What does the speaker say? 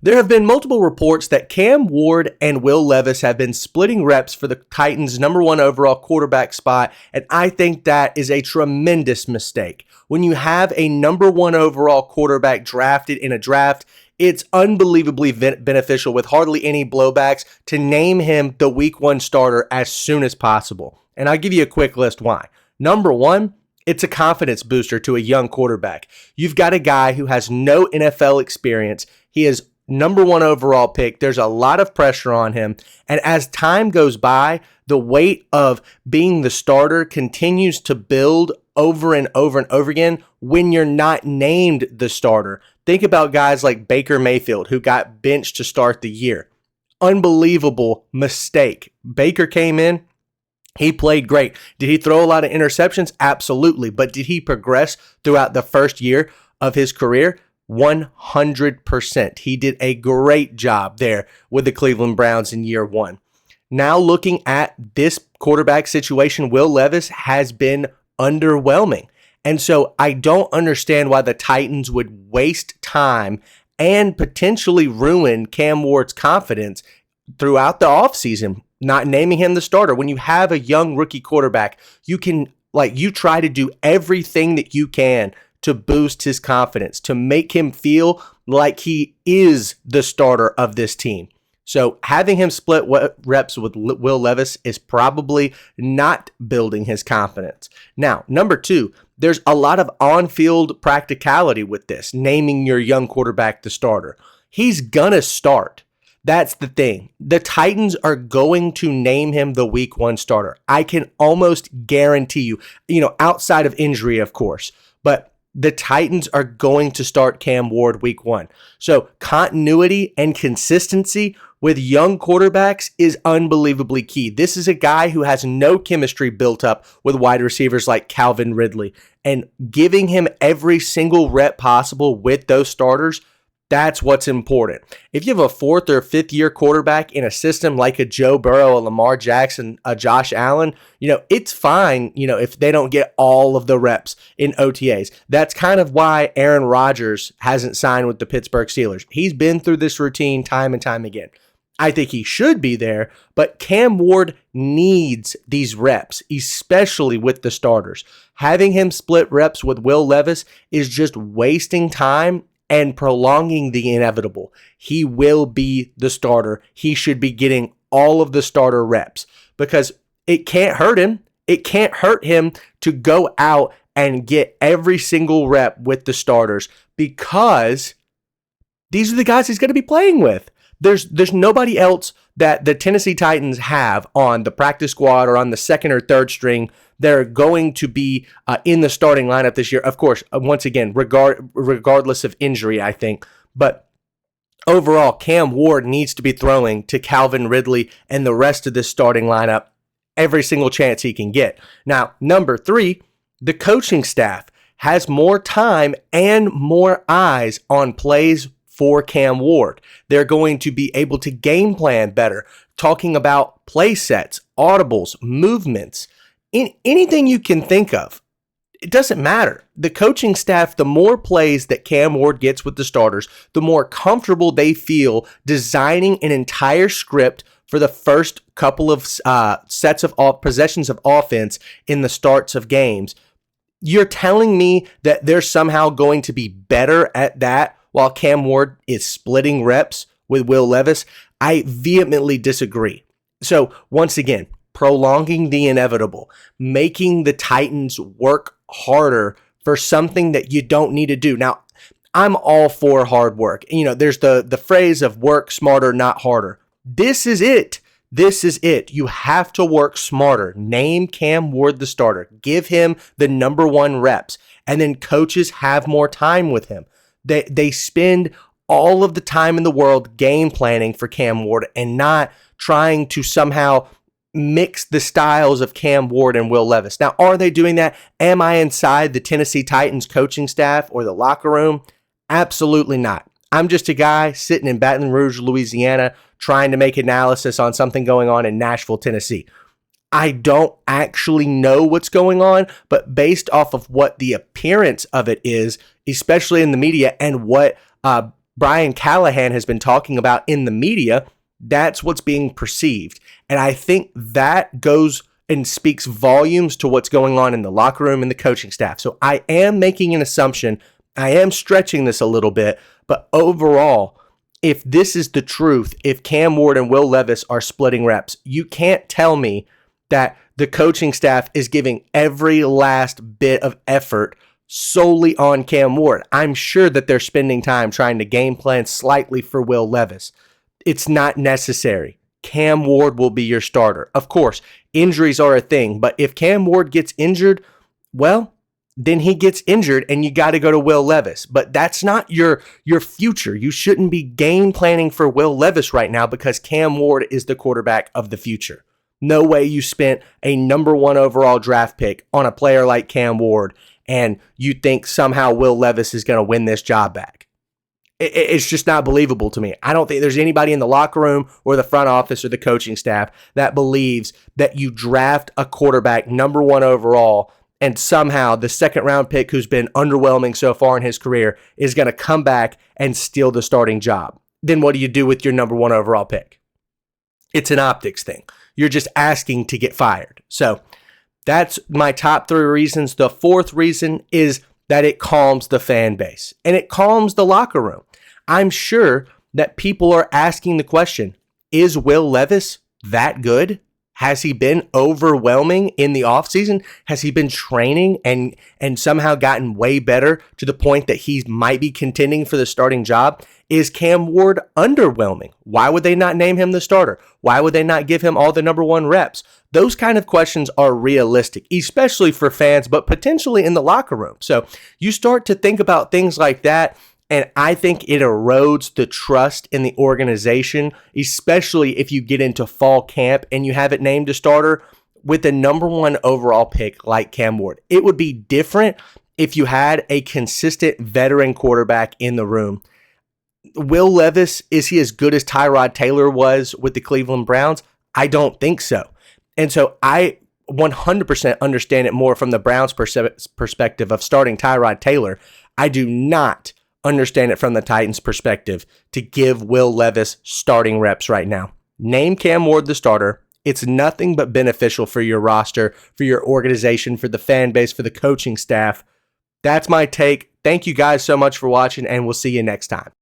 There have been multiple reports that Cam Ward and Will Levis have been splitting reps for the Titans' number one overall quarterback spot, and I think that is a tremendous mistake. When you have a number one overall quarterback drafted in a draft, it's unbelievably beneficial with hardly any blowbacks to name him the week one starter as soon as possible. And I'll give you a quick list why. Number one, it's a confidence booster to a young quarterback. You've got a guy who has no NFL experience. He is number one overall pick. There's a lot of pressure on him. And as time goes by, the weight of being the starter continues to build over and over and over again when you're not named the starter. Think about guys like Baker Mayfield, who got benched to start the year. Unbelievable mistake. Baker came in. He played great. Did he throw a lot of interceptions? Absolutely. But did he progress throughout the first year of his career? 100%. He did a great job there with the Cleveland Browns in year one. Now looking at this quarterback situation, Will Levis has been underwhelming. And so I don't understand why the Titans would waste time and potentially ruin Cam Ward's confidence throughout the offseason, not naming him the starter. When you have a young rookie quarterback, you try to do everything that you can to boost his confidence, to make him feel like he is the starter of this team. So having him split reps with Will Levis is probably not building his confidence. Now, number two, there's a lot of on-field practicality with this, naming your young quarterback the starter. He's gonna start. That's the thing. The Titans are going to name him the week one starter. I can almost guarantee you, outside of injury, of course, but the Titans are going to start Cam Ward week one. So continuity and consistency with young quarterbacks is unbelievably key. This is a guy who has no chemistry built up with wide receivers like Calvin Ridley, and giving him every single rep possible with those starters, that's what's important. If you have a fourth or fifth year quarterback in a system like a Joe Burrow, a Lamar Jackson, a Josh Allen, it's fine, if they don't get all of the reps in OTAs. That's kind of why Aaron Rodgers hasn't signed with the Pittsburgh Steelers. He's been through this routine time and time again. I think he should be there, but Cam Ward needs these reps, especially with the starters. Having him split reps with Will Levis is just wasting time and prolonging the inevitable. He will be the starter. He should be getting all of the starter reps because it can't hurt him. It can't hurt him to go out and get every single rep with the starters because these are the guys he's going to be playing with. There's nobody else that the Tennessee Titans have on the practice squad or on the second or third string. They're going to be in the starting lineup this year. Of course, once again, regardless of injury, I think. But overall, Cam Ward needs to be throwing to Calvin Ridley and the rest of this starting lineup every single chance he can get. Now, number three, the coaching staff has more time and more eyes on plays for Cam Ward. They're going to be able to game plan better, talking about play sets, audibles, movements, anything you can think of. It doesn't matter. The coaching staff, the more plays that Cam Ward gets with the starters, the more comfortable they feel designing an entire script for the first couple of sets of possessions of offense in the starts of games. You're telling me that they're somehow going to be better at that while Cam Ward is splitting reps with Will Levis? I vehemently disagree. So once again, prolonging the inevitable, making the Titans work harder for something that you don't need to do. Now, I'm all for hard work. There's the phrase of work smarter, not harder. This is it. This is it. You have to work smarter. Name Cam Ward the starter. Give him the number one reps. And then coaches have more time with him. They spend all of the time in the world game planning for Cam Ward and not trying to somehow mix the styles of Cam Ward and Will Levis. Now, are they doing that? Am I inside the Tennessee Titans coaching staff or the locker room? Absolutely not. I'm just a guy sitting in Baton Rouge, Louisiana, trying to make analysis on something going on in Nashville, Tennessee. I don't actually know what's going on, but based off of what the appearance of it is, especially in the media, and what Brian Callahan has been talking about in the media, that's what's being perceived. And I think that goes and speaks volumes to what's going on in the locker room and the coaching staff. So I am making an assumption. I am stretching this a little bit, but overall, if this is the truth, if Cam Ward and Will Levis are splitting reps, you can't tell me that the coaching staff is giving every last bit of effort solely on Cam Ward. I'm sure that they're spending time trying to game plan slightly for Will Levis. It's not necessary. Cam Ward will be your starter. Of course, injuries are a thing, but if Cam Ward gets injured, well, then he gets injured and you got to go to Will Levis. But that's not your future. You shouldn't be game planning for Will Levis right now because Cam Ward is the quarterback of the future. No way you spent a number 1 overall draft pick on a player like Cam Ward and you think somehow Will Levis is going to win this job back. It's just not believable to me. I don't think there's anybody in the locker room or the front office or the coaching staff that believes that you draft a quarterback number 1 overall and somehow the second round pick who's been underwhelming so far in his career is going to come back and steal the starting job. Then what do you do with your number 1 overall pick? It's an optics thing. You're just asking to get fired. So that's my top 3 reasons. The 4th reason is that it calms the fan base and it calms the locker room. I'm sure that people are asking the question, is Will Levis that good? Has he been overwhelming in the offseason? Has he been training and somehow gotten way better to the point that he might be contending for the starting job? Is Cam Ward underwhelming? Why would they not name him the starter? Why would they not give him all the number 1 reps? Those kind of questions are realistic, especially for fans, but potentially in the locker room. So you start to think about things like that, and I think it erodes the trust in the organization, especially if you get into fall camp and you have it named a starter with a number 1 overall pick like Cam Ward. It would be different if you had a consistent veteran quarterback in the room. Will Levis, is he as good as Tyrod Taylor was with the Cleveland Browns? I don't think so. And so I 100% understand it more from the Browns' perspective of starting Tyrod Taylor. I do not understand it from the Titans' perspective to give Will Levis starting reps right now. Name Cam Ward the starter. It's nothing but beneficial for your roster, for your organization, for the fan base, for the coaching staff. That's my take. Thank you guys so much for watching, and we'll see you next time.